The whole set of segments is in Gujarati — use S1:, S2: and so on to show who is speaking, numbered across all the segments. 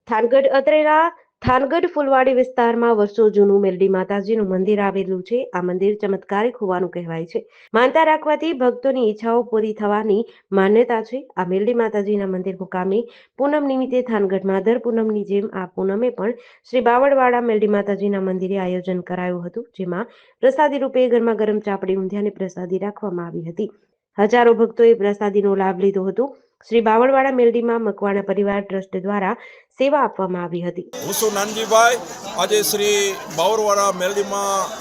S1: થાનગઢ અત્રેલા થાનગઢ ફૂલવાડી વિસ્તારમાં વર્ષો જૂનું મેલડી માતાજીનું મંદિર આવેલું છે। આ મંદિર ચમત્કારિક હોવાનું કહેવાય છે। માનતા રાખવાથી ભક્તોની ઈચ્છાઓ પૂરી થવાની માન્યતા છે। આ મેલડી માતાજીના મંદિર મુકામે પૂનમ નિમિત્તે થાનગઢમાં દર પૂનમની જેમ આ પૂનમે પણ શ્રી બાવળવાડા મેલડી માતાજીના મંદિરે આયોજન કરાયું હતું, જેમાં પ્રસાદી રૂપે ગરમા ગરમ ચાપડી ઊંધિયાની પ્રસાદી રાખવામાં આવી હતી। હજારો ભક્તોએ પ્રસાદીનો લાભ લીધો હતો। શ્રી બાવળવાડા મેલડીમાં મકવાણા પરિવાર ટ્રસ્ટ દ્વારા સેવા આપવામાં આવી હતી।
S2: હું છું નાનજીભાઈ। આજે શ્રી બાવળવાડા મેલડીમાં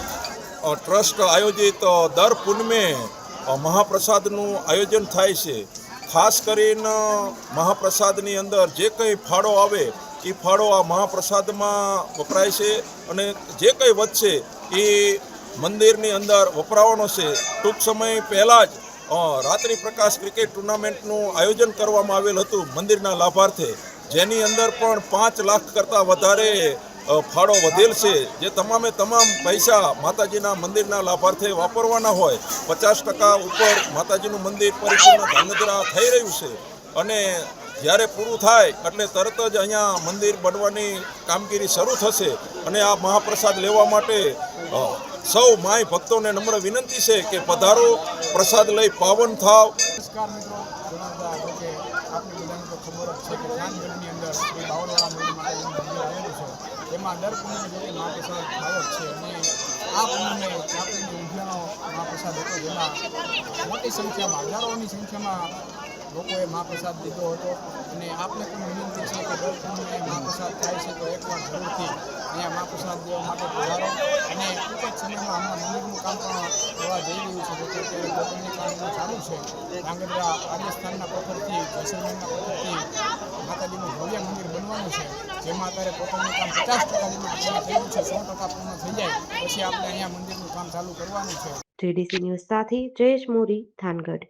S2: ટ્રસ્ટ આયોજિત દર પૂનમે મહાપ્રસાદનું આયોજન થાય છે। ખાસ કરીને મહાપ્રસાદની અંદર જે કંઈ ફાળો આવે એ ફાળો આ મહાપ્રસાદમાં વપરાય છે અને જે કંઈ વધશે એ મંદિરની અંદર વપરાવાનો છે। ટૂંક સમય પહેલાં જ રાત્રિ પ્રકાશ ક્રિકેટ ટુર્નામેન્ટનું આયોજન કરવામાં આવેલ હતું મંદિરના લાભાર્થે, જેની અંદર પણ 5 લાખ કરતાં વધારે ફાળો વધેલ છે। જે તમામે તમામ પૈસા માતાજીના મંદિરના લાભાર્થે વાપરવાના હોય, 50% ઉપર માતાજીનું મંદિર પરિપૂર્ણ ધાંગધ્રા થઈ રહ્યું છે અને જ્યારે પૂરું થાય એટલે તરત જ અહીંયા મંદિર બનવાની કામગીરી શરૂ થશે અને આ મહાપ્રસાદ લેવા માટે સૌ માય ભક્તોને નમ્ર વિનંતી છે કે પધારો, પ્રસાદ લઈ પાવન થાવ।
S3: નમસ્કાર મિત્રો, કે આપણી બધાને તો ખબર જ છે કે થાનગઢની અંદર શ્રી બાવળવાડા મેલડી માતાજીનું મંદિર આવેલું છે। એમાં દર પૂનમે જે મહાપ્રસાદ થાય જ છે અને આ પૂનમે ચાપડીની ઊંધિયાનો મહાપ્રસાદ હતો, જેમાં મોટી સંખ્યામાં હજારોની સંખ્યામાં લોકોએ મહાપ્રસાદ લીધો હતો અને આપને પણ વિનંતી છે કે દર પૂનમે મહાપ્રસાદ થાય છે તો એકવાર જરૂરથી અહીંયા મહાપ્રસાદ દેવા માટે પધારો અને ટૂંક જ સમયમાં હમણાં મંદિરનું કામ પણ થવા જઈ રહ્યું છે, જેથી અત્યારે કોતરની કામનું ચાલુ છે। ધાંગધ્રા રાજસ્થાનના પથ્થરથી, જૈસલમેરના પથ્થરથી માતાજીનું ભવ્ય મંદિર બનવાનું છે, જેમાં અત્યારે કોતરનું કામ 50% જેટલું પૂર્ણ થયું છે। 100% પૂર્ણ થઈ જાય પછી આપણે અહીંયા મંદિરનું કામ ચાલુ કરવાનું છે।
S1: JDC ન્યૂઝ સાથે જયેશ મોરી, થાનગઢ।